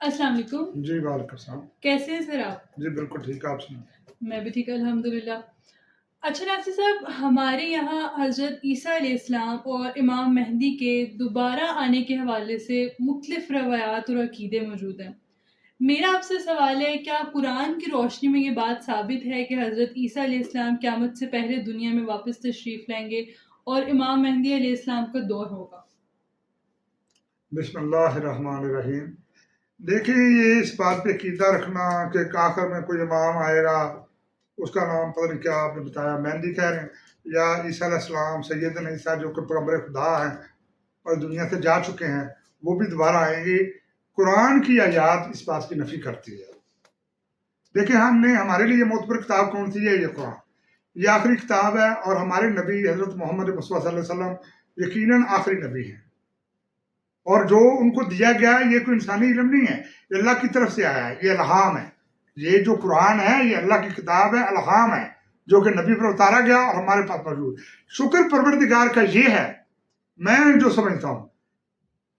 السلام علیکم. جی وعلیکم السلام. کیسے ہیں سر آپ؟ جی بالکل ٹھیک ہے. آپ سنائیں. میں بھی ٹھیک الحمدللہ. اچھا ناصر صاحب، ہمارے یہاں حضرت عیسیٰ علیہ السلام اور امام مہدی کے دوبارہ آنے کے حوالے سے مختلف روایات اور عقیدے موجود ہیں. میرا آپ سے سوال ہے، کیا قرآن کی روشنی میں یہ بات ثابت ہے کہ حضرت عیسیٰ علیہ السلام قیامت سے پہلے دنیا میں واپس تشریف لائیں گے اور امام مہدی علیہ السلام کا دور ہوگا؟ بسم اللہ الرحمن الرحیم. دیکھیں، یہ اس بات پہ عقیدہ رکھنا کہ آخر میں کوئی امام آئے گا، اس کا نام پتہ نہیں کیا آپ نے بتایا، مہندی کہہ رہے ہیں، یا عیسیٰ علیہ السلام سیدنا عیسیٰ جو کہ پیغمبر خدا ہیں اور دنیا سے جا چکے ہیں، وہ بھی دوبارہ آئیں گے. قرآن کی آیات اس بات کی نفی کرتی ہے. دیکھیں، ہمارے لیے معتبر کتاب کون سی ہے؟ یہ قرآن. یہ آخری کتاب ہے، اور ہمارے نبی حضرت محمد مصطفیٰ صلی اللہ علیہ وسلم یقیناً آخری نبی ہیں. اور جو ان کو دیا گیا ہے، یہ کوئی انسانی علم نہیں ہے، یہ اللہ کی طرف سے آیا ہے، یہ الہام ہے. یہ جو قرآن ہے یہ اللہ کی کتاب ہے، الہام ہے، جو کہ نبی پر اتارا گیا اور ہمارے پاس موجود. شکر پروردگار کا یہ ہے، میں جو سمجھتا ہوں،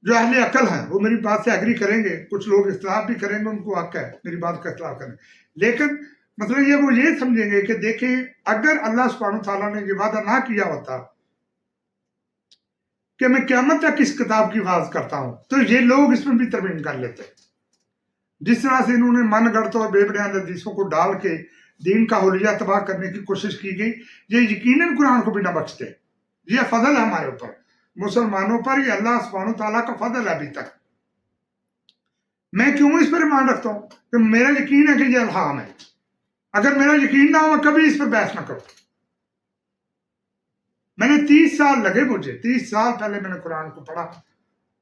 جو اہل عقل ہیں وہ میری بات سے ایگری کریں گے، کچھ لوگ اختلاف بھی کریں گے، ان کو حق ہے میری بات کا اختلاف کریں، لیکن مطلب وہ یہ سمجھیں گے کہ دیکھیں، اگر اللہ سبحانہ تعالیٰ نے یہ وعدہ نہ کیا ہوتا کہ میں قیامت تک اس کتاب کی حفاظت کرتا ہوں، تو یہ لوگ اس میں بھی ترمیم کر لیتے. جس طرح سے انہوں نے من گڑت اور بے بنیاد حدیثوں کو ڈال کے دین کا حلیہ تباہ کرنے کی کوشش کی گئی، یہ یقیناً قرآن کو بھی نہ بخشتے. یہ فضل ہے ہمارے اوپر، مسلمانوں پر، یہ اللہ سبحانہ تعالیٰ کا فضل ہے. ابھی تک میں کیوں اس پر ایمان رکھتا ہوں کہ میرا یقین ہے کہ یہ الہام ہے. اگر میرا یقین نہ ہو، میں کبھی اس پر بحث نہ کروں. میں نے 30 سال لگے، مجھے 30 سال پہلے میں نے قرآن کو پڑھا،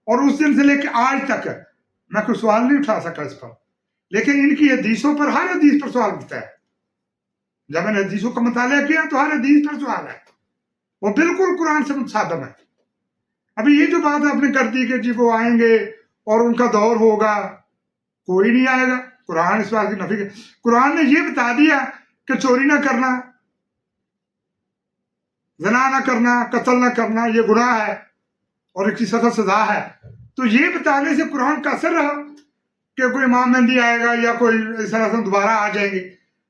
اور اس دن سے لے کے آج تک میں کوئی سوال نہیں اٹھا سکا اس پر. لیکن ان کی حدیثوں پر، ہر حدیث پر سوال اٹھتا ہے. جب میں نے حدیثوں کا مطالعہ کیا تو ہر حدیث پر سوال ہے، وہ بالکل قرآن سے متصادم ہے. ابھی یہ جو بات آپ نے کر دی کہ جی وہ آئیں گے اور ان کا دور ہوگا، کوئی نہیں آئے گا. قرآن اس بات کی نفی ہے. قرآن نے یہ بتا دیا کہ چوری نہ کرنا، زنا نہ کرنا، قتل نہ کرنا یہ گناہ ہے اور اس کی سخت سزا ہے. تو یہ بتانے سے قرآن کا اثر رہا کہ کوئی امام مہدی آئے گا یا کوئی اس طرح سے دوبارہ آ جائیں گے.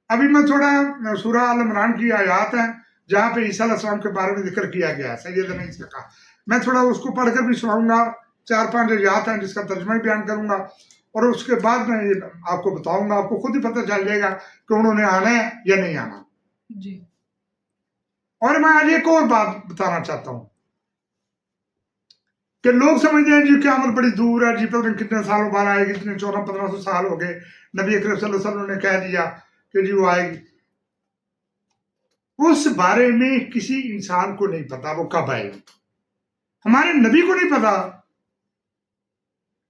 ابھی میں تھوڑا سورہ آل عمران کی آیات ہیں جہاں پہ عیسیٰ علیہ السلام کے بارے میں ذکر کیا گیا ہے، سیدنا عیسیٰ کا، میں تھوڑا اس کو پڑھ کر بھی سناؤں گا. 4-5 آیات ہیں جس کا ترجمہ بیان کروں گا، اور اس کے بعد میں یہ آپ کو بتاؤں گا. آپ کو خود ہی پتہ چل جائے گا کہ انہوں نے آنا ہے یا نہیں آنا. جی. اور میں آج ایک اور بات بتانا چاہتا ہوں کہ لوگ سمجھتے ہیں جی قیامت بڑی دور ہے، جی پتہ نہیں کتنے سالوں بعد آئے گی، جتنے 1400-1500 سال ہو گئے، نبی اکرم صلی اللہ علیہ وسلم نے کہہ دیا کہ جی وہ آئے گی. اس بارے میں کسی انسان کو نہیں پتا وہ کب آئے گی. ہمارے نبی کو نہیں پتا.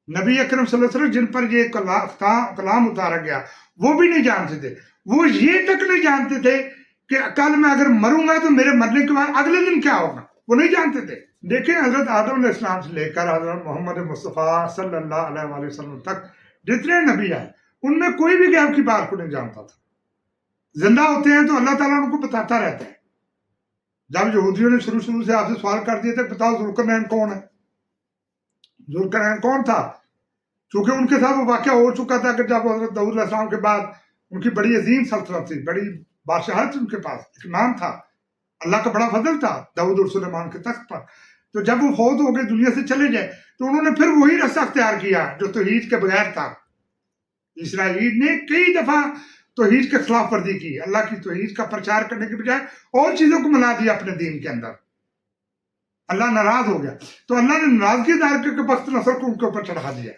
نبی اکرم صلی اللہ علیہ وسلم جن پر یہ کلام اتارا گیا وہ بھی نہیں جانتے تھے. وہ یہ تک نہیں جانتے تھے کہ کل میں اگر مروں گا تو میرے مرنے کے بعد اگلے دن کیا ہوگا، وہ نہیں جانتے تھے. دیکھیں، حضرت آدم علیہ السلام سے لے کر حضرت محمد مصطفیٰ صلی اللہ علیہ وآلہ وسلم تک جتنے نبی آئے، ان میں کوئی بھی غیب کی بات کو نہیں جانتا تھا. زندہ ہوتے ہیں تو اللہ تعالیٰ ان کو بتاتا رہتا ہے. جب یہودیوں نے شروع سے آپ سے سوال کر دیے تھے بتاؤ ذوالقرنین کون ہے، ذوالقرنین کون تھا، چونکہ ان کے ساتھ وہ واقعہ ہو چکا تھا کہ جب حضرت داؤد علیہ السلام کے بعد ان کی بڑی عظیم سلطنت تھی، بڑی بادشاہت تھی، ان کے پاس ایک نام تھا، اللہ کا بڑا فضل تھا داؤد اور سلیمان کے تخت پر. تو جب وہ فوت ہو گئے، دنیا سے چلے گئے، تو انہوں نے پھر وہی رستہ اختیار کیا جو توحید کے بغیر تھا. اسرائیل نے کئی دفعہ توحید کے خلاف ورزی کی، اللہ کی توحید کا پرچار کرنے کے بجائے اور چیزوں کو ملا دیا اپنے دین کے اندر. اللہ ناراض ہو گیا، تو اللہ نے ناراضگی ظاہر کر کے بخت نصر کو ان کے اوپر چڑھا دیا.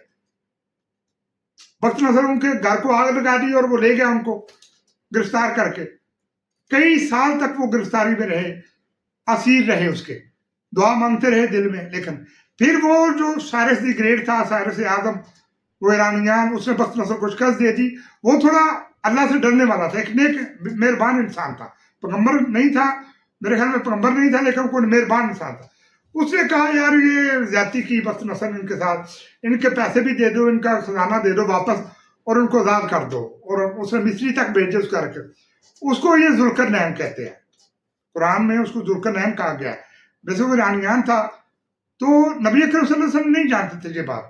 بخت نصر ان کے گھر کو آگ لگا دی اور وہ لے گیا ان کو گرفتار کر کے. کئی سال تک وہ گرفتاری میں رہے، اسیر رہے، اس کے دعا مانگتے رہے دل میں. لیکن پھر وہ جو سائرس دی گریٹ تھا، سائرس اعظم، وہ ایرانیان، اس نے بخت نصر کو شکست دے دی. وہ تھوڑا اللہ سے ڈرنے والا تھا، ایک نیک مہربان انسان تھا، پیغمبر نہیں تھا، میرے خیال میں پیغمبر نہیں تھا، لیکن کوئی مہربان انسان تھا. اس نے کہا یار یہ زیادتی کی بخت نصر ان کے ساتھ، ان کے پیسے بھی دے دو، ان کا خزانہ دے دو واپس، اور ان کو آزاد کر دو. اور اس نے مصری تک بھیجے اس کر کے. اس کو یہ ذوالقرنین کہتے ہیں، قرآن میں اس کو ذوالقرنین کہا گیا ہے. ویسے وہ ایرانیان تھا، تو نبی اکرم صلی اللہ علیہ وسلم نہیں جانتے تھے یہ بات.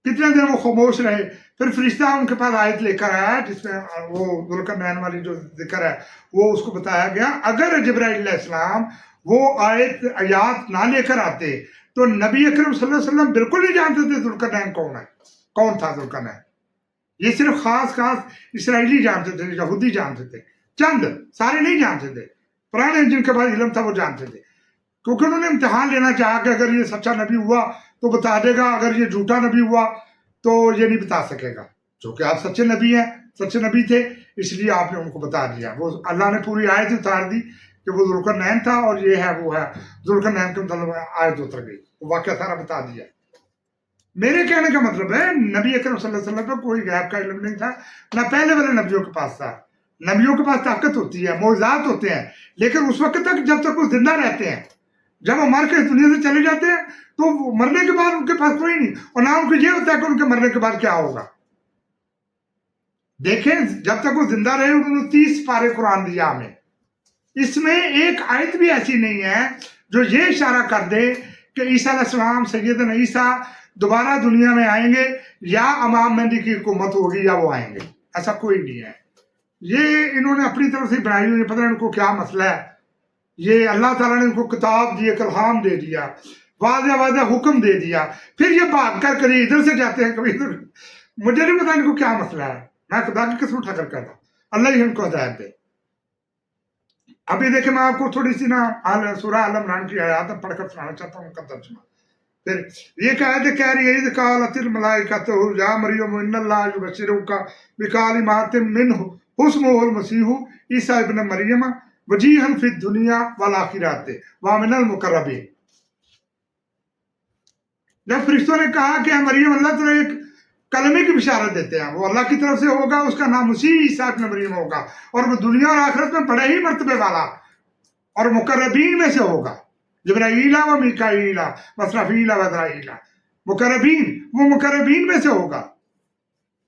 कितने दिन वो खामोश रहे। फिर फरिश्ता उनके पास आयत लेकर आया जिसमें वो जुल्करनैन वाली जो जिक्र है वो उसको बताया गया। अगर जिब्राइल अलैहिस्सलाम वो आयात ना लेकर आते तो नबी अकरम सल्लल्लाहु अलैहि वसल्लम बिल्कुल नहीं जानते थे जुल्करनैन कौन है, कौन था जुल्करनैन। ये सिर्फ खास इसराइली जानते थे, यहूदी जानते थे, चंद, सारे नहीं जानते थे। पुराने जिनके पास इल्म था वो जानते थे, क्योंकि उन्होंने इम्तिहान लेना चाहा कि अगर ये सच्चा नबी हुआ तो बता देगा, अगर ये झूठा नबी हुआ तो ये नहीं बता सकेगा। जो कि आप सच्चे नबी हैं, सच्चे नबी थे, इसलिए आपने उनको बता दिया। वो अल्लाह ने पूरी आयत उतार दी कि वो जुल्करनैन था और ये है वो है। जुल्करनैन के मतलब आयत उतर गई, वो वाक़या सारा बता दिया। मेरे कहने का मतलब है नबी अकरम सल्लल्लाहु अलैहि वसल्लम को कोई गैब का इल्म नहीं था, ना पहले वाले नबियों के पास था। नबियों के पास ताकत होती है, मौज़ात होते हैं, लेकिन उस वक्त तक जब तक वो जिंदा रहते हैं। जब वो मर के इस दुनिया से चले जाते हैं तो मरने के बाद उनके पास कोई नहीं, और ना उनको ये होता है कि उनके मरने के बाद क्या होगा। देखें, जब तक वो जिंदा रहे उन्होंने 30 पारे कुरान दिया हमें। इसमें एक आयत भी ऐसी नहीं है जो ये इशारा कर दे कि ईसा अलैहिस्सलाम, सैयदना ईसा दोबारा दुनिया में आएंगे या इमाम मेहदी की हुकूमत होगी या वो आएंगे। ऐसा कोई नहीं है। ये इन्होंने अपनी तरफ से बनाई हुई, पता नहीं इनको क्या मसला है। ये अल्लाह ताला ने इनको किताब दी, कलाम दे दिया, वाज़े हुक्म दे दिया, फिर ये भाग कर कभी इधर से जाते हैं कभी इधर। मुझे नहीं पता इनको क्या मसला है। मैं खुदा की कसम उठा कर कहता हूँ, अल्लाह ही इनको हिदायत दे। अभी देखिए, मैं आपको थोड़ी सी ना सूरह आल इमरान की आयत पढ़कर सुनाना चाहता हूँ, उनका तर्जुमा। फिर ये कह रही है क़ालतिल मलाइकतु या मरियम इन्नल्लाह युबश्शिरुका बिकालिमातिन मिन्हु हुस्मुहुल मसीहु ईसा इब्न मरियम वजीहन फिद दुनिया वल आखिरत व मिनल मुकर्रबीन। जब फरिश्तों ने कहा कि मरियम, अल्लाह ताला एक कलमे की बिशारत देते हैं, वो अल्लाह की तरफ से होगा, उसका नाम मसीह ईसा इब्न मरियम होगा, और वो दुनिया और आखिरत में बड़े ही मर्तबे वाला और मुकर्रबीन में से होगा। जिब्राईला व मीकाईला व इसराफीला व इज़राईला, मुकर्रबीन, वो मुकर्रबीन में से होगा।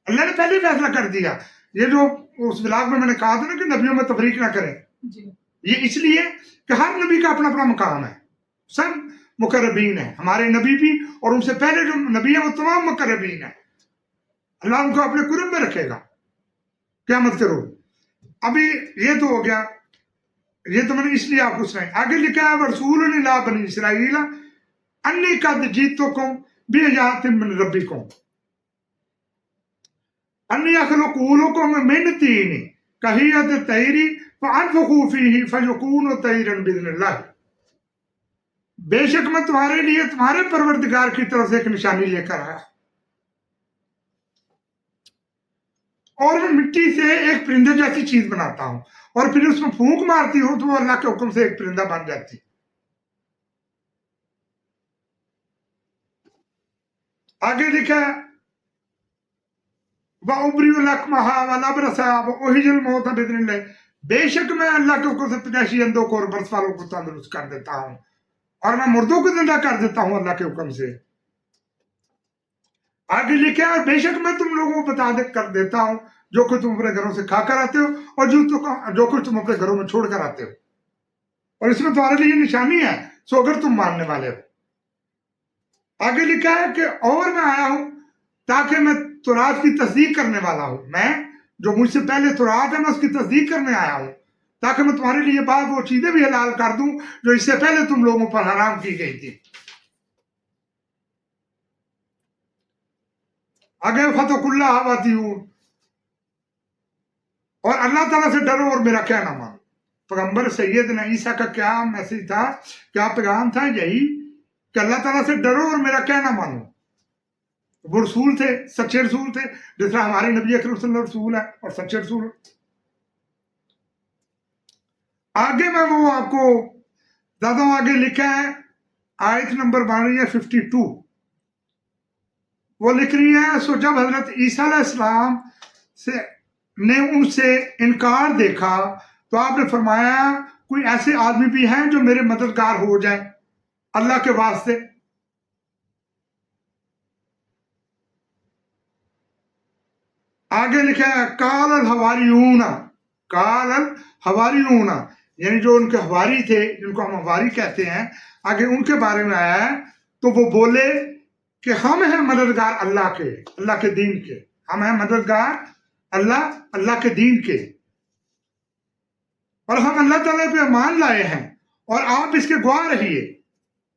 अल्लाह ने पहले फैसला कर दिया। ये जो उस ब्लॉग में मैंने कहा था ना कि नबियों में तफरीक ना करें, ये इसलिए कि हर नबी का अपना अपना मकाम है, सब मुकर्रबीन है। हमारे नबी भी और उनसे पहले जो नबी है वो तमाम मुकर्रबीन है। अल्लाह उनको अपने कुर्ब में रखेगा, क्या मत करो। अभी ये तो हो गया, ये तो मैंने इसलिए आपको सुनाई। आगे लिखा है रसूलुन इला बनी इसराइल अन्नी कद जीतुकुम बिआयातिन मिन रब्बिकुम अन्नी अखलुकुलकुम मिन तीन कहियत तैरी फअनफुखू फीही फयकूनु तैरन बिइज़्निल्लाह। बेशक मैं तुम्हारे लिए तुम्हारे परवरदिगार की तरफ से एक निशानी लेकर आया, और मैं मिट्टी से एक परिंदे जैसी चीज बनाता हूं, और फिर उसमें फूंक मारती हूं तो वो अल्लाह के हुक्म से एक परिंदा बन जाती। आगे लिखा है बेशक मैं अल्लाह के हुक्म से पैदाइशी अंधों को और बरस वालों को तंदुरुस्त कर देता हूं, और मैं मुर्दों को जिंदा कर देता हूं अल्लाह के हुक्म से। आगे लिखा है बेशक मैं तुम लोगों को कर देता हूं जो कुछ तुम अपने घरों से खा कर आते हो और जो कुछ तुम अपने घरों में छोड़ कर आते हो, और इसमें तुम्हारे लिए निशानी है, सो अगर तुम मानने वाले हो। आगे लिखा है कि और मैं आया हूं ताकि मैं तुरात की तस्दीक करने वाला हूं। मैं जो मुझसे पहले तुरात है मैं उसकी तस्दीक करने आया हूं, ताकि मैं तुम्हारे लिए बाद वो चीजें भी हलाल कर दूं जो इससे पहले तुम लोगों पर हराम की गई थी। आगे फतकुल्ला हवातियून, और अल्लाह ताला से डरो और मेरा क्या ना मानो। पैगंबर सैयदना ईसा का क्या मैसेज था, क्या पैगाम था? यही कि अल्लाह ताला से डरो और मेरा क्या ना मानो। वो रसूल थे, सच्चे रसूल थे, जिस तरह हमारे नबी अकरम सल्लल्लाहु अलैहि वसल्लम रसूल है और सच्चे रसूल। आगे मैं वो आपको ज्यादा आगे लिखा है, आयत नंबर बन रही है 52। वो लिख रही है, सो जब हजरत ईसा अलैहिस्सलाम से ने उनसे इनकार देखा तो आपने फरमाया कोई ऐसे आदमी भी हैं जो मेरे मददगार हो जाए अल्लाह के वास्ते। आगे लिखा है कालल हवारियूना, यानी जो उनके हवारी थे, जिनको हम हवारी कहते हैं, आगे उनके बारे में आया है। तो वो बोले کہ ہم ہیں مددگار اللہ کے دین کے، ہم ہیں مددگار اللہ کے دین کے، اور ہم اللہ تعالیٰ پہ ایمان لائے ہیں، اور آپ اس کے گواہ رہیے،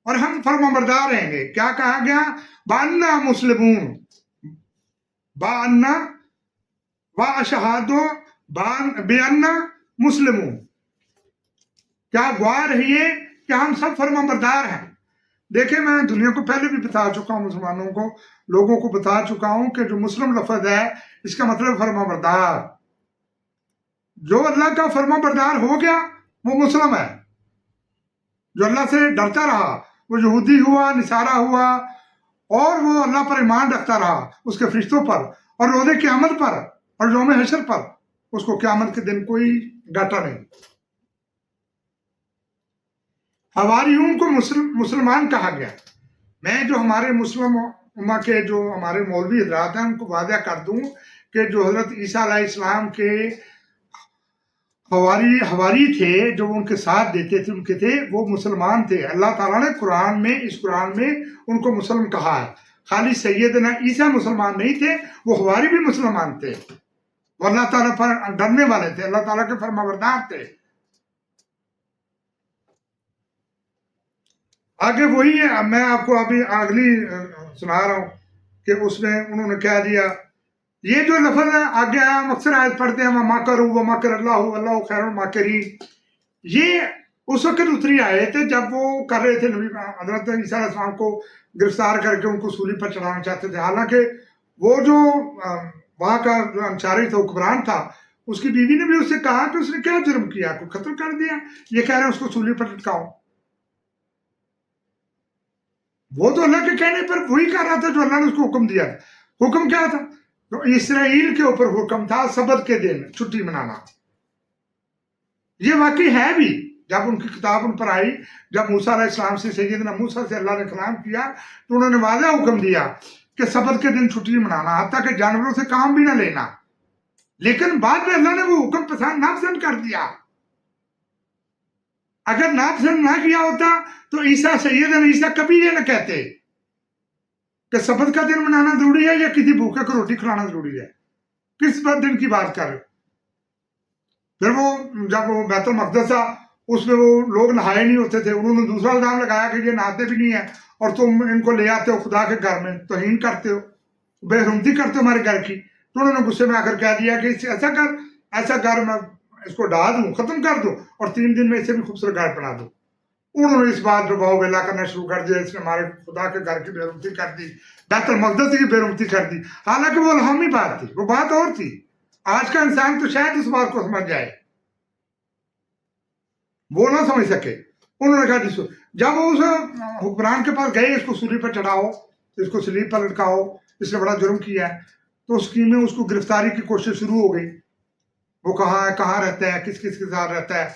اور ہم فرمانبردار رہیں گے۔ کیا کہا گیا؟ بَأَنَّا مسلمون، بَأَنَّا وَأَشْهَدُ بِأَنَّا مسلمون، کیا گواہ رہیے کہ ہم سب فرمانبردار ہیں۔ دیکھیں، میں دنیا کو پہلے بھی بتا چکا ہوں، مسلمانوں کو، لوگوں کو بتا چکا ہوں کہ جو مسلم لفظ ہے اس کا مطلب فرمانبردار۔ جو اللہ کا فرمانبردار ہو گیا وہ مسلم ہے۔ جو اللہ سے ڈرتا رہا، وہ یہودی ہوا، نصارہ ہوا، اور وہ اللہ پر ایمان رکھتا رہا، اس کے فرشتوں پر، اور روز قیامت پر، اور یوم حشر پر، اس کو قیامت کے دن کوئی گھاٹا نہیں۔ حواریون کو مسلمان کہا گیا۔ میں جو ہمارے مسلم امہ کے جو ہمارے مولوی حضرات ہیں ان کو واضح کر دوں کہ جو حضرت عیسیٰ علیہ السلام کے حواری تھے، جو ان کے ساتھ دیتے تھے، ان کے تھے، وہ مسلمان تھے۔ اللہ تعالیٰ نے اس قرآن میں ان کو مسلم کہا ہے۔ خالی سیدنا عیسیٰ مسلمان نہیں تھے، وہ حواری بھی مسلمان تھے، وہ اللہ تعالیٰ پر ڈرنے والے تھے، اللہ تعالیٰ کے فرمانبردار تھے۔ آگے وہی ہے، میں آپ کو ابھی اگلی سنا رہا ہوں کہ اس میں انہوں نے کہہ دیا، یہ جو لفظ ہے آگے ہم اکثر آیت پڑھتے ہیں، وَمَكَرُوا وَمَكَرَ اللَّهُ وَاللَّهُ خَيْرُ الْمَاكِرِينَ، یہ اس وقت اتری آئے تھے جب وہ کر رہے تھے نبی حضرت عیسیٰ علیہ السلام کو گرفتار کر کے ان کو سولی پر چڑھانا چاہتے تھے۔ حالانکہ وہ جو وہاں کا جو انصاری تھا، حکمران تھا، اس کی بیوی نے بھی اس سے کہا کہ اس نے کیا جرم کیا، کو قتل کر دیا، یہ کہہ رہے ہیں اس کو سولی پر لٹکاؤ۔ وہ تو اللہ کے کہنے پر وہی کر رہا تھا جو اللہ نے اس کو حکم دیا تھا۔ حکم کیا تھا؟ تو اسرائیل کے اوپر حکم تھا سبت کے دن چھٹی منانا۔ یہ واقعی ہے بھی، جب ان کی کتاب ان پر آئی، جب موسیٰ علیہ السلام سے، سیدنا موسیٰ سے اللہ نے کلام کیا، تو انہوں نے واضح حکم دیا کہ سبت کے دن چھٹی منانا، حتیٰ کہ جانوروں سے کام بھی نہ لینا۔ لیکن بعد میں اللہ نے وہ حکم ناپسند کر دیا۔ اگر ناپسند نہ کیا ہوتا تو سیدنا عیسیٰ کبھی یہ نہ کہتے کہ سبت کا دن منانا ضروری ہے یا کسی بھوکے کو روٹی کھلانا ضروری ہے۔ کس دن کی بات کر رہے؟ پھر وہ جب وہ بیت المقدس تھا، اس میں وہ لوگ نہائے نہیں ہوتے تھے، انہوں نے دوسرا الزام لگایا کہ یہ نہاتے بھی نہیں ہیں، اور تم ان کو لے آتے ہو خدا کے گھر میں، توہین کرتے ہو، بے حرمتی کرتے ہو ہمارے گھر کی۔ تو انہوں نے غصے میں آ کر کہہ دیا کہ ایسا گھر میں اس کو ڈھا دوں، ختم کر دو، اور 3 دن میں اسے بھی خوبصورت گھر بنا دو۔ انہوں نے اس بات پہ باؤ بیلا کرنا شروع کر دیا، اس نے ہمارے خدا کے گھر کی بے حرمتی کر دی، بیت المقدس کی بے حرمتی کر دی۔ حالانکہ وہ الہامی بات تھی، وہ بات اور تھی۔ آج کا انسان تو شاید اس بات کو سمجھ جائے، وہ نہ سمجھ سکے۔ انہوں نے کہا جب وہ اس حکمران کے پاس گئے، اس کو سولی پر چڑھاؤ، اس کو سلیب پر لٹکاؤ، اس نے بڑا جرم کیا ہے، تو اس میں اس کو گرفتاری کی کوشش شروع ہو گئی۔ وہ کہاں رہتا ہے، کس کے ساتھ رہتا ہے۔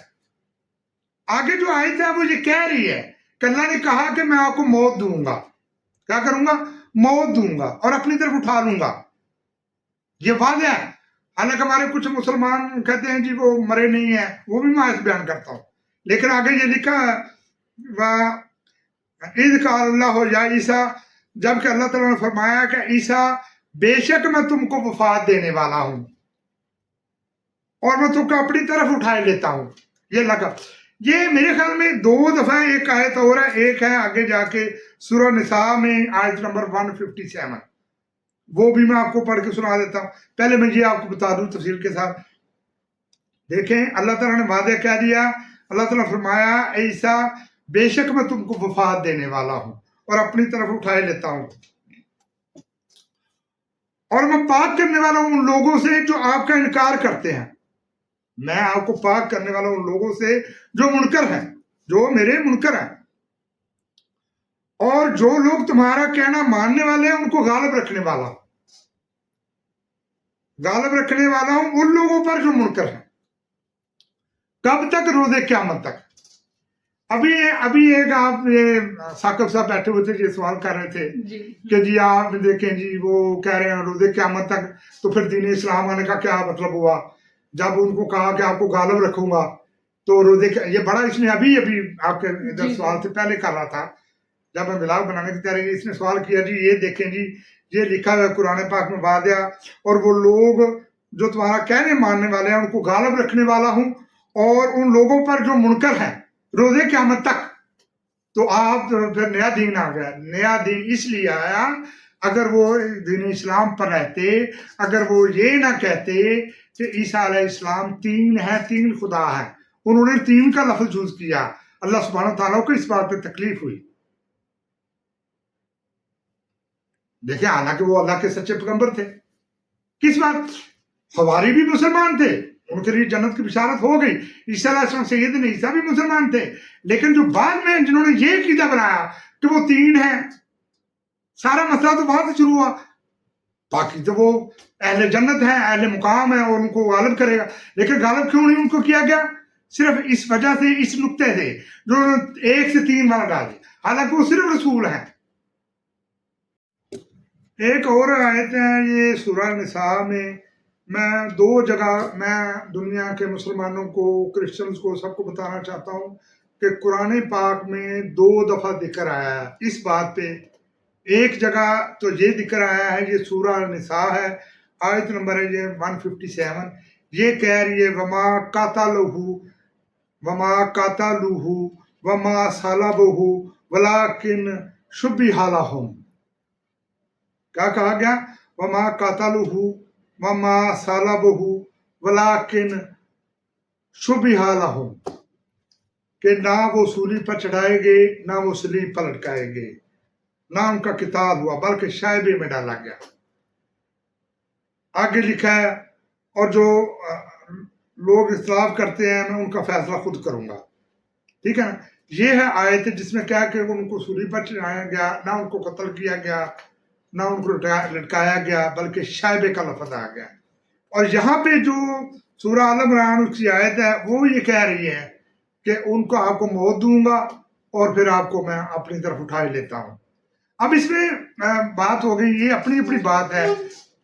آگے جو آیت ہے وہ یہ کہہ رہی ہے کہ اللہ نے کہا کہ میں آپ کو موت دوں گا۔ کیا کروں گا؟ موت دوں گا، اور اپنی طرف اٹھا لوں گا۔ یہ واضح ہے۔ حالانکہ ہمارے کچھ مسلمان کہتے ہیں جی وہ مرے نہیں ہیں، وہ بھی میں آیت بیان کرتا ہوں، لیکن آگے یہ لکھا ہے وَإِذْ قَالَ اللَّهُ يَا عِيسَىٰ، جب کہ اللہ تعالیٰ نے فرمایا کہ عیسیٰ بے شک میں تم کو وفات دینے والا ہوں، اور میں تم کو اپنی طرف اٹھائے لیتا ہوں۔ یہ لگا، یہ میرے خیال میں 2 دفعہ ایک آیت اور ہے، ایک ہے آگے جا کے سورہ نساء میں آیت نمبر 157، وہ بھی میں آپ کو پڑھ کے سنا دیتا ہوں۔ پہلے میں یہ آپ کو بتا دوں تفصیل کے ساتھ۔ دیکھیں، اللہ تعالیٰ نے واضح کہہ دیا، اللہ تعالیٰ نے فرمایا عیسیٰ بے شک میں تم کو وفات دینے والا ہوں اور اپنی طرف اٹھائے لیتا ہوں، اور میں پاک کرنے والا ہوں ان لوگوں سے جو آپ کا انکار کرتے ہیں۔ میں آپ کو پاک کرنے والا ہوں ان لوگوں سے جو منکر ہیں، جو میرے منکر ہیں، اور جو لوگ تمہارا کہنا ماننے والے ہیں ان کو غالب رکھنے والا ہوں۔ غالب رکھنے والا ہوں ان لوگوں پر جو منکر ہیں۔ کب تک؟ روز قیامت تک۔ ابھی ایک آپ ثاقب صاحب بیٹھے ہوئے تھے، یہ سوال کر رہے تھے کہ جی آپ دیکھیں جی وہ کہہ رہے ہیں روز قیامت تک، تو پھر دین اسلام آنے کا کیا مطلب ہوا؟ جب ان کو کہا کہ آپ کو غالب رکھوں گا تو روزے، یہ بڑا اس نے ابھی آپ کے ادھر سوال سے پہلے کر رہا تھا जब मैं ब्लॉग बनाने की तैयारी की, इसने सवाल किया जी ये देखें जी, ये लिखा हुआ है कुरान पाक में वादिया, और वो लोग जो तुम्हारा कहने मानने वाले हैं उनको गालिब रखने वाला हूँ, और उन लोगों पर जो मुनकर हैं रोजे क़यामत तक। तो आप फिर नया दीन आ गया। नया दीन इसलिए आया, अगर वो दीन इस्लाम पर रहते, अगर वो ये ना कहते कि ईसा अलैहिस्सलाम तीन है, तीन खुदा है, उन्होंने तीन का लफ्ज यूज किया, अल्लाह सुब्हानहू तआला को इस बात पे तकलीफ हुई। देखिए, हालांकि वो अल्लाह के सच्चे पैगंबर थे, किस बात, हवारी भी मुसलमान थे, उनके लिए जन्नत की बिशारत हो गई। ईसा अलैहिस्सलाम सैयदना ईसा भी मुसलमान थे, लेकिन जो बाद में जिन्होंने ये अकीदा बनाया कि वो तीन है, सारा मसला तो वहां से शुरू हुआ। बाकी तो वो अहले जन्नत है, अहले मुकाम है, और उनको गालिब करेगा। लेकिन गालिब क्यों नहीं उनको किया गया? सिर्फ इस वजह से, इस नुक्ते से जो एक से तीन वाला डाल दिया, हालांकि वो सिर्फ रसूल है। एक और आयत है ये सूरह निसा में, मैं दो जगह मैं दुनिया के मुसलमानों को, क्रिश्चियंस को, सबको बताना चाहता हूँ कि कुरान पाक में 2 दफ़ा जिक्र आया है इस बात पे। एक जगह तो ये जिक्र आया है, ये सूरह निसा है, आयत नंबर है ये 157, ये कह रही है वमा कातलूहु वमा सलबहु वलाकिन शुब्बिहा लहुम। क्या कहा गया? वमा कातलूहु वमा सलबहु वलाकिन शुब्बिहा लहुम, कि ना वो सूली पर चढ़ाए गए, ना वो सलीब पर लटकाए गए, ना उनका किताब हुआ, बल्कि शायबे में डाला गया। आगे लिखा है, और जो लोग इख्तिलाफ करते हैं मैं उनका फैसला खुद करूंगा। ठीक है ना? ये है आयत जिसमें क्या कि उनको सूली पर चढ़ाया गया, ना उनको कत्ल किया गया, ना उनको लटकाया गया, बल्कि शायबे का लफ्ज आ गया। और यहाँ पे जो सूरह आल इमरान उसकी आयत है, वो ये कह रही है कि उनको आपको मौत दूंगा और फिर आपको मैं अपनी तरफ उठा ही लेता हूँ। अब इसमें बात हो गई, ये अपनी अपनी बात है।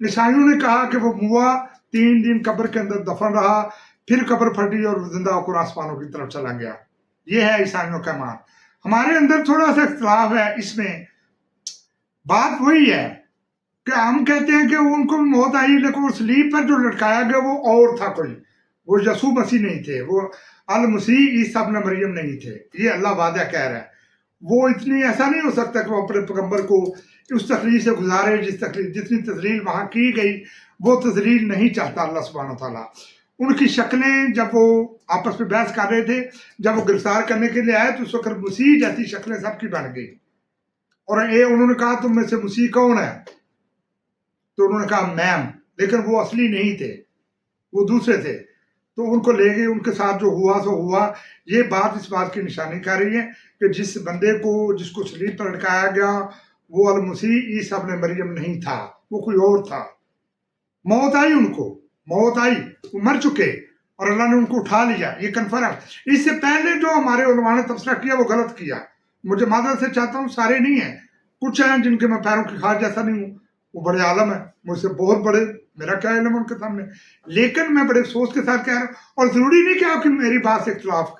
ईसाइयों ने कहा कि वो मुआ 3 दिन कब्र के अंदर दफन रहा, फिर कब्र फटी और जिंदा होकर आसमानों की तरफ चला गया। ये है ईसाइयों का मान। हमारे अंदर थोड़ा सा इख्तिलाफ है इसमें। बात वही है कि हम कहते हैं कि उनको मौत आई, लेकिन वो सलीब पर जो लटकाया गया वो और था कोई, वो यसू मसीह नहीं थे, वो अल मसीह ईसा इब्न मरियम नहीं थे। ये अल्लाह वादा कह रहा है। वो इतनी ऐसा नहीं हो सकता कि वो अपने पैगंबर को उस तकलीफ से गुजारे जितनी तजलील वहां की गई, वो तजलील नहीं चाहता अल्लाह सुब्हानहू तआला। उनकी शक्लें, जब वो आपस में बहस कर रहे थे, जब वो गिरफ्तार करने के लिए आए, तो उस वक्त मसीह जैसी शक्लें सबकी बन गई। और ये उन्होंने कहा तुम में से मसीह कौन है? तो उन्होंने कहा मैम, लेकिन वो असली नहीं थे, वो दूसरे थे। तो उनको ले गए, उनके साथ जो हुआ सो हुआ। ये बात इस बात की निशानी कर रही है कि जिस बंदे को, जिसको सलीब पर लटकाया गया, वो अल मसीह ईसा इब्न मरियम नहीं था, वो कोई और था। मौत आई, उनको मौत आई, वो मर चुके और अल्लाह ने उनको उठा लिया, ये कन्फर्म। इससे पहले जो हमारे उलमा ने तबसरा किया वो गलत किया। मुझे मादर से चाहता हूँ, सारे नहीं है, कुछ हैं जिनके मैं पैरों की खाद जैसा नहीं हूँ, वो बड़े आलम है, मुझसे बहुत बड़े, मेरा क्या इल्म उनके सामने। लेकिन मैं बड़े अफसोस के साथ कह रहा हूँ, और जरूरी नहीं कि आपकी मेरी बात से इख्तिलाफ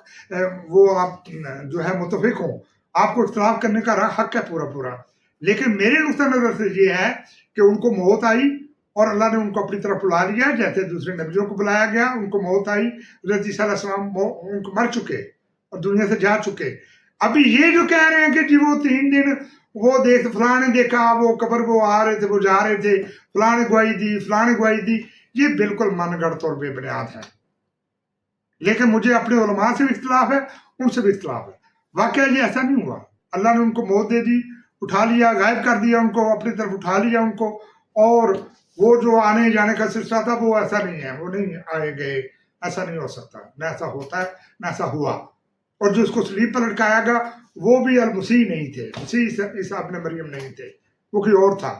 वो आप जो है मुतफिक हो, आपको इख्तिलाफ करने का हक है पूरा पूरा। लेकिन मेरे नुक्ता नजर से ये है कि उनको मौत आई और अल्लाह ने उनको अपनी तरफ बुला लिया, जैसे दूसरे नबियों को बुलाया गया। उनको मौत आई, हज़रत ईसा अलैहिस्सलाम उनको मर चुके और दुनिया से जा चुके। अभी ये जो कह रहे हैं कि जी वो 3 दिन वो देख, फलां ने देखा, वो कब्र वो आ रहे थे, वो जा रहे थे, फलां ने गवाही दी, फलां ने गवाही दी, ये बिल्कुल मनगढ़ंत और बेबुनियाद है। लेकिन मुझे अपने उलमा से भी इख्तिलाफ है, उनसे भी इख्तिलाफ है। वाकया ये ऐसा नहीं हुआ, अल्लाह ने उनको मौत दे दी, उठा लिया, गायब कर दिया उनको, अपनी तरफ उठा लिया उनको। और वो जो आने जाने का सिलसिला था वो ऐसा नहीं है, वो नहीं आए गए, ऐसा नहीं हो सकता, न ऐसा होता है न ऐसा हुआ। और जो उसको सलीब पर लटकाया गया वो भी अल मसीह नहीं थे, मसीह ईसा इब्न मरियम नहीं थे, वो कोई और था।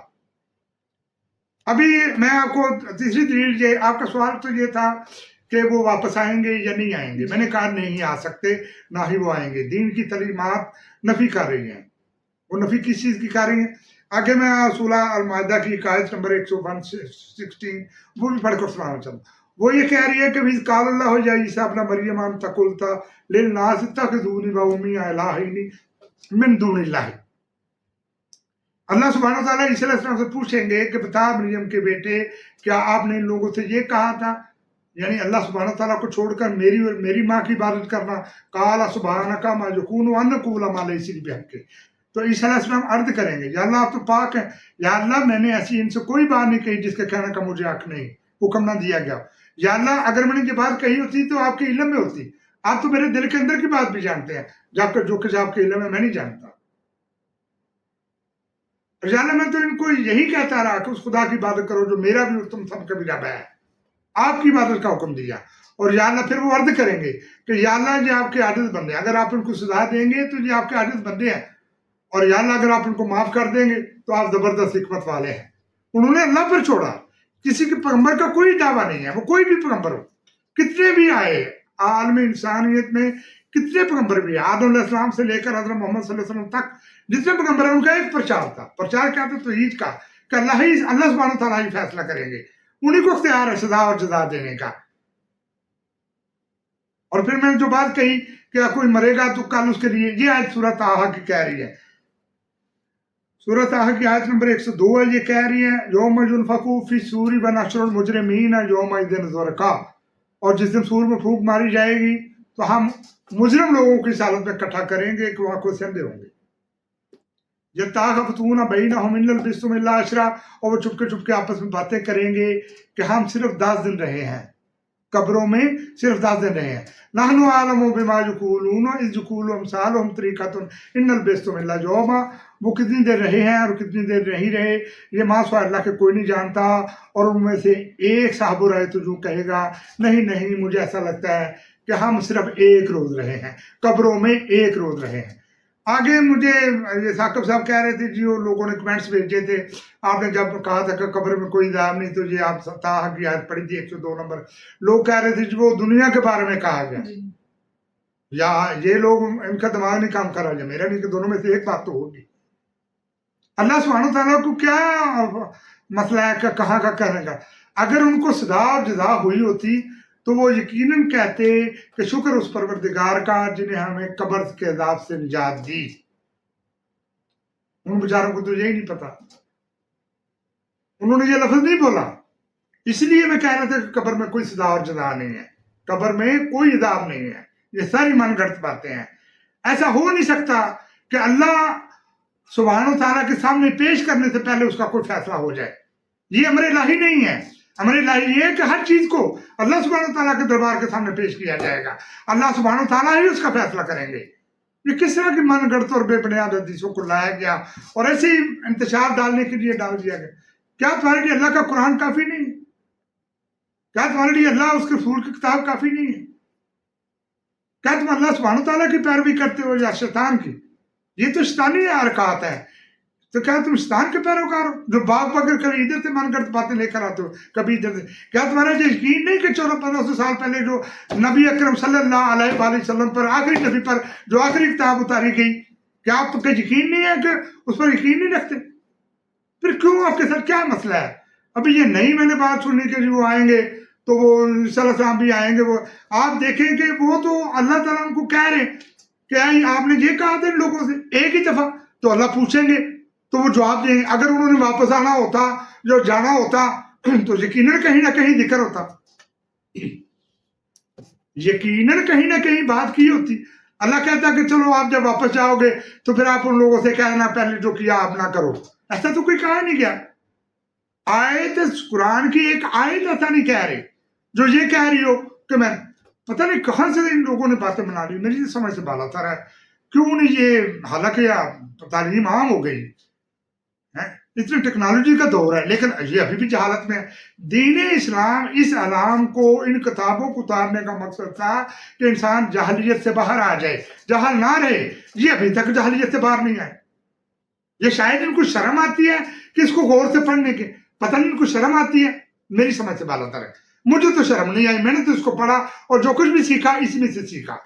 अभी मैं आपको तीसरी दलील, ये आपका सवाल तो ये था कि वो वापस आएंगे या नहीं आएंगे। मैंने कहा नहीं आ सकते, ना ही वो आएंगे। दीन की तलीमात नफी कर रही हैं। वो नफी किस चीज़ की कर रही हैं? आगे मैं सूरह अल माइदा की आयत नंबर 116 वो भी पढ़कर सुनाना चाहता। वो ये कह रही है कि भी काल अल्लाह या ईसा इब्न मरियम अन तकुलता लिल नास इत्तखिज़ूनी व उम्मी इलाहैनि मिन दूनिल्लाह। अल्लाह सुब्हानहू व तआला ईसा अलैहिस्सलाम से पूछेंगे कि बता मरियम के बेटे, क्या आपने इन लोगों से ये कहा था, यानी अल्लाह सुब्हानहू व तआला को छोड़कर मेरी और मेरी माँ की इबादत करना। काला सुब्हानका मा यकूनु अन अक़ूला मा लैसा ली बिहक़्क़। तो ईसा अलैहिस्सलाम अर्ज करेंगे, या अल्लाह आप तो पाक है, या अल्लाह मैंने ऐसी इनसे कोई बात नहीं कही जिसके कहने का मुझे हक नहीं, हुक्म ना दिया गया। या अल्लाह अगर मैंने ये बात कही होती तो आपके इल्म में होती, आप तो मेरे दिल के अंदर की बात भी जानते हैं, जबकि जो कुछ आपके इल्म में मैं नहीं जानता। रजाला मैं तो इनको यही कहता रहा कि उस खुदा की इबादत करो जो मेरा भी और तुम सबका भी रब है, आपकी इबादत का हुक्म दिया। और या अल्लाह फिर वो अर्ज करेंगे कि या अल्लाह ये आपके आजिज़ बंदे, अगर आप इनको सजा देंगे तो ये आपके आजिज़ बंदे हैं, और या अल्लाह अगर आप इनको माफ कर देंगे तो आप जबरदस्त हिकमत वाले हैं। उन्होंने अल्लाह पर छोड़ा, किसी के पैगंबर का कोई दावा नहीं है, वो कोई भी पैगंबर हो, कितने भी आए आलम इंसानियत में, कितने पैगंबर भी, आदम अलैहिस्सलाम से लेकर हज़रत मोहम्मद सल्लल्लाहु अलैहि वसल्लम तक जितने पैगंबर हैं उनका एक प्रचार था। प्रचार क्या था? तौहीद का, कि अल्लाह सुब्हानहू व तआला ही फैसला करेंगे, उन्हीं को इख्तियार है सजा और जजा देने का। और फिर मैंने जो बात कही कि कोई मरेगा तो कल उसके लिए, ये आयत सूरह ताहा की कह रही है, सूरह ताहा की आयत नंबर 102 है, ये कह रही है यौम युनफखु फी सूरी व नहशुरुल मुजरिमीन यौमइज़िन ज़ुरक़ा। और जिस दिन सूर में फूंक मारी जाएगी तो हम मुजरिम लोगों की हालत में इकट्ठा करेंगे कि वहाँ को संदे होंगे। यताखफ़तून बैनहुम इन लबिस्तुम इल्ला अशरा, और वो चुपके चुपके आपस में बातें करेंगे कि हम सिर्फ 10 दिन रहे हैं, कब्रों में सिर्फ 10 दिन रहे हैं। नहनु आलमु बिमा यक़ूलून इज़ यक़ूलु अमसालुहुम तरीक़तुन इन लबिस्तुम इल्ला यौमा। वो कितनी देर रहे हैं और कितनी देर नहीं रहे ये माँ सवा अल्लाह के कोई नहीं जानता। और उनमें से एक साहब रहे तो जो कहेगा नहीं नहीं मुझे ऐसा लगता है कि हम सिर्फ एक रोज रहे हैं, कब्रों में एक रोज रहे हैं। आगे मुझे ये साकिब साहब कह रहे थे जी, वो लोगों ने कमेंट्स भेजे थे, आपने जब कहा था कि कब्र में कोई इज़ाब नहीं, तो ये आप ताहा की आयत पढ़ी थी 102 नंबर, लोग कह रहे थे जी वो दुनिया के बारे में कहा गया, या ये लोग इनका दिमाग नहीं काम कर रहा है, मेरा नहीं, कि दोनों में से एक बात तो होगी। अल्लाह सुब्हानहू व तआला को क्या मसला है कि कहाँ का करने का? अगर उनको सजा और जजा हुई होती तो वो यकीनन कहते कि शुक्र उस परवरदिगार का जिन्हें हमें कब्र के अजाब से निजात दी। उन बेचारों को तो यही नहीं पता, उन्होंने ये लफ्ज नहीं बोला, इसलिए मैं कह रहा था कि कब्र में कोई सजा और जजा नहीं है, कब्र में कोई अजाब नहीं है, ये सारी मनगढ़ंत बातें हैं। ऐसा हो नहीं सकता कि अल्लाह सुब्हानहू व तआला के सामने पेश करने से पहले उसका कोई फैसला हो जाए। ये अमर इलाही नहीं है। अमर इलाही ये है कि हर चीज को अल्लाह सुब्हानहू व तआला के दरबार के सामने पेश किया जाएगा, अल्लाह सुब्हानहू व तआला ही उसका फैसला करेंगे। ये किस तरह की मनगढ़ंत और बेबुनियाद हदीसों को लाया गया और ऐसे ही इंतशार डालने के लिए डाल दिया गया। क्या तुम्हारे लिए अल्लाह का कुरान काफी नहीं है? क्या तुम्हारे लिए अल्लाह उसके रसूल की किताब काफी नहीं है? क्या तुम अल्लाह सुब्हानहू व तआला की पैरवी करते हो या शैतान की? ये तो शैतानी हरकत है। तो क्या तुम शैतान के पैरोकार हो जो बाग पकड़ कर इधर से मनगढ़ंत बातें लेकर आते हो, कभी इधर से? क्या तुम्हारा ये यकीन नहीं कि 1400-1500 साल पहले जो नबी अकरम सल्लल्लाहु अलैहि वसल्लम पर आखिरी नबी पर जो आखिरी किताब उतारी गई, क्या आपको यकीन नहीं है कि उस पर यकीन नहीं रखते? फिर क्यों आपके साथ क्या मसला है? अभी ये नहीं मैंने बात सुननी कि वो आएंगे तो वो सल्लल्लाहु भी आएंगे, वो आप देखें कि वो तो अल्लाह ताला उनको कह रहे क्या आपने ये कहा था इन लोगों से एक ही दफा, तो अल्लाह पूछेंगे तो वो जवाब देंगे। अगर उन्होंने वापस आना होता, जो जाना होता, तो यकीनन कहीं ना कहीं जिक्र होता, यकीनन कहीं ना कहीं बात की होती। अल्लाह कहता कि चलो आप जब वापस जाओगे तो फिर आप उन लोगों से कहना पहले जो किया आप ना करो। ऐसा तो कोई कहा नहीं गया। आयत कुरान की एक आयत ऐसा नहीं कह रही जो ये कह रही हो कि मैं पता नहीं कहाँ से इन लोगों ने बातें बना ली, मेरी समझ से बाला था क्यों नहीं ये, हालांकि तालीम आम हो गई है, इतनी टेक्नोलॉजी का दौर है, लेकिन ये अभी भी जहालत में है। दीन इस्लाम इस अलाम को, इन किताबों को उतारने का मकसद था कि इंसान जहलियत से बाहर आ जाए, जहल ना रहे। ये अभी तक जहलियत से बाहर नहीं आए। ये शायद इनको शर्म आती है कि इसको गौर से पढ़ने के, पता नहीं इनको शर्म आती है, मेरी समझ से बाला है। मुझे तो शर्म नहीं आई, मैंने तो इसको पढ़ा और जो कुछ भी सीखा इसमें से सीखा।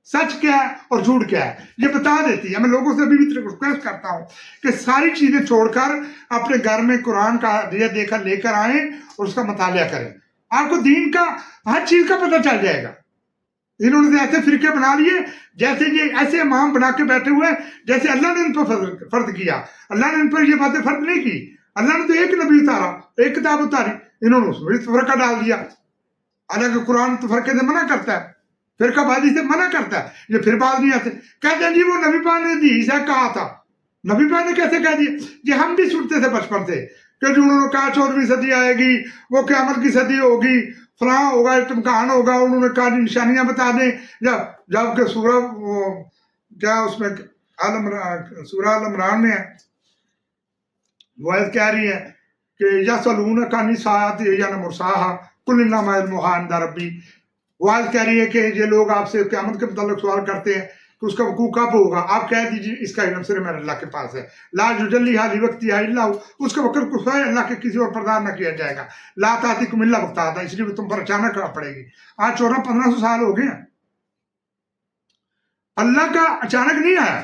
सच क्या है और झूठ क्या है ये बता देती है। मैं लोगों से अभी भी रिक्वेस्ट करता हूँ कि सारी चीजें छोड़कर अपने घर में कुरान का दिया देखा लेकर आए और उसका मुतालिया करें। आपको दीन का हर चीज का पता चल जाएगा। انہوں نے ایسے فرقے بنا لیے جیسے یہ ایسے امام بنا کے بیٹھے ہوئے جیسے اللہ نے ان پر فرض کیا. اللہ نے ان پر یہ باتیں فرض نہیں کی. اللہ نے تو ایک نبی اتارا, ایک کتاب اتاری, انہوں نے اس میں فرقہ ڈال دیا. حالانکہ قرآن تو فرقے سے منع کرتا ہے, فرقہ بازی سے منع کرتا ہے. یہ پھر باز نہیں آتے, کہتے ہیں جی وہ نبی پاک نے دی عیسیٰ کہا تھا. نبی پاک نے کیسے کہہ دیا؟ یہ ہم بھی سنتے تھے بچپن سے کہ جو انہوں نے کہا 14ویں صدی آئے گی, وہ قیامت کی صدی ہوگی, فلاں ہوگا, امتحان ہوگا. انہوں نے کہا نشانیاں بتا دیں. جب کہ سورہ کیا اس میں سورہ آل عمران میں ہے, وہ آیت کہہ رہی ہے کہ یسألونک عن الساعۃ ایان مرساہا قل انما علمھا عند ربی. وہ آیت کہہ رہی ہے کہ یہ لوگ آپ سے قیامت کے متعلق سوال کرتے ہیں کہ اس کا وقوع کب ہوگا. آپ کہہ دیجیے اس کا علم صرف میرے اللہ کے پاس ہے. لا یجلیھا لوقتھا الا ھو, اس کا وقت کچھ ہے اللہ کے کسی اور پردہ نہ کیا جائے گا. لا تأتیکم الا بغتۃ, اس لیے تم پر اچانک آ پڑے گی. آج 1400-1500 سال ہو گئے ہیں, اللہ کا اچانک نہیں آیا.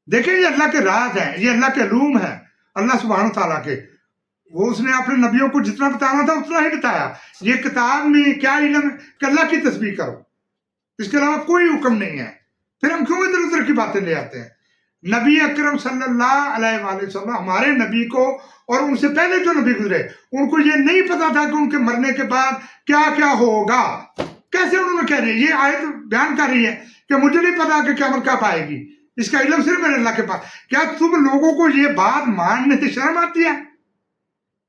دیکھیں یہ اللہ کے راز ہیں, یہ اللہ کے علوم ہیں اللہ سبحانہ تعالیٰ کے. وہ اس نے اپنے نبیوں کو جتنا بتانا تھا اتنا ہی بتایا. یہ کتاب میں کیا علم ہے کہ اللہ کی تسبیح کرو, اس کے علاوہ کوئی حکم نہیں ہے. پھر ہم کیوں ادھر ادھر کی باتیں لے آتے ہیں؟ نبی اکرم صلی اللہ علیہ وآلہ وسلم ہمارے نبی کو اور ان سے پہلے جو نبی گزرے ان کو یہ نہیں پتا تھا کہ ان کے مرنے کے بعد کیا کیا ہوگا. کیسے انہوں نے کہہ رہے ہیں؟ یہ آیت بیان کر رہی ہے کہ مجھے نہیں پتا کہ قیامت کب آئے گی, اس کا علم صرف میرے اللہ کے پاس. کیا تم لوگوں کو یہ بات ماننے سے شرم آتی ہے؟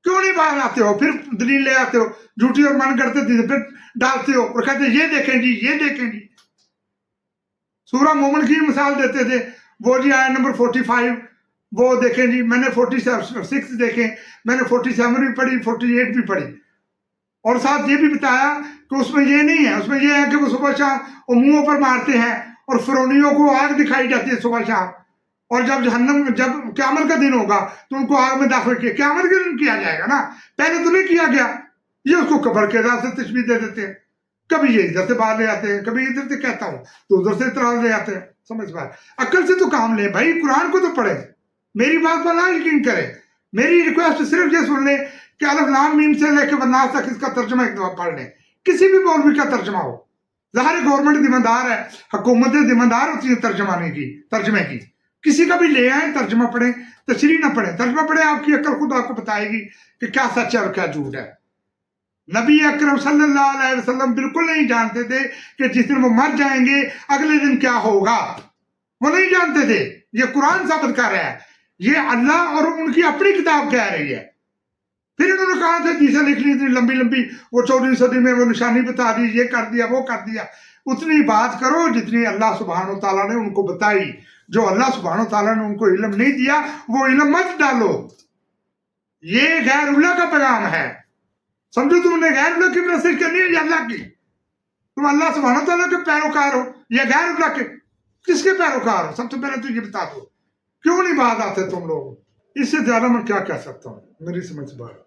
کیوں نہیں باہر آتے ہو؟ پھر دلیل لے آتے ہو جھوٹی اور من کرتے تھے, پھر ڈالتے ہو اور کہتے یہ دیکھیں جی, یہ دیکھیں جی. سورہ مومن کی مثال دیتے تھے, وہ جی آیا نمبر 45, وہ دیکھیں جی. میں نے 46 دیکھیں, میں نے 47 بھی پڑھی, 48 بھی پڑھی, اور ساتھ یہ بھی بتایا کہ اس میں یہ نہیں ہے. اس میں یہ ہے کہ وہ صبح شام منہوں پر مارتے ہیں اور فرعونیوں کو آگ دکھائی جاتی ہے صبح شام, اور جب قیامت کا دن ہوگا تو ان کو آگ میں داخل کیا. قیامت کے دن کیا جائے گا نا, پہلے تو نہیں کیا گیا. یہ اس کو قبر کے عذاب سے تشبیہ دے دیتے ہیں. کبھی یہ ادھر سے باہر لے آتے ہیں, کبھی ادھر سے کہتا ہوں تو ادھر سے اعتراض لے آتے ہیں. سمجھ بات, عقل سے تو کام لے بھائی, قرآن کو تو پڑھے, میری بات پر نہ یقین کرے. میری ریکویسٹ صرف یہ سن لیں کہ الف لام میم سے لے کے والناس تک اس کا ترجمہ ایک دفعہ پڑھ لیں, کسی بھی مولوی کا ترجمہ ہو. ظاہر گورنمنٹ ذمہ دار ہے, حکومتیں ذمہ دار ہوتی ہیں ترجمے کی. کسی کا بھی لے آئیں, ترجمہ پڑھیں, تشریح نہ پڑھیں. ترجمہ پڑھیں, آپ کی عقل خود آپ کو بتائے گی کہ کیا سچ ہے اور کیا جھوٹ ہے. نبی اکرم صلی اللہ علیہ وسلم بالکل نہیں جانتے تھے کہ جس دن وہ مر جائیں گے اگلے دن کیا ہوگا, وہ نہیں جانتے تھے. یہ قرآن ثابت کر رہا ہے, یہ اللہ اور ان کی اپنی کتاب کہہ رہی ہے. پھر انہوں نے کہا تھا حدیثیں لکھ لی تھی لمبی, وہ 14ویں صدی میں وہ نشانی بتا دی, یہ کر دیا, وہ کر دیا. اتنی بات کرو جتنی اللہ سبحانہ تعالیٰ نے ان کو بتائی. جو اللہ سبحانہ تعالیٰ نے ان کو علم نہیں دیا وہ علم مت ڈالو. یہ غیر اللہ کا پیغام ہے. سمجھو تم نے غیر اللہ کی میسج کرنی ہے یا اللہ کی؟ تم اللہ سبحانہ تعالیٰ کے پیروکار ہو یا غیر اللہ کے؟ کس کے پیروکار ہو؟ سب سے پہلے تو یہ بتا دو. کیوں نہیں باز آتے تم لوگ؟ اس سے زیادہ میں کیا کہہ سکتا ہوں, میری سمجھ سے باہر.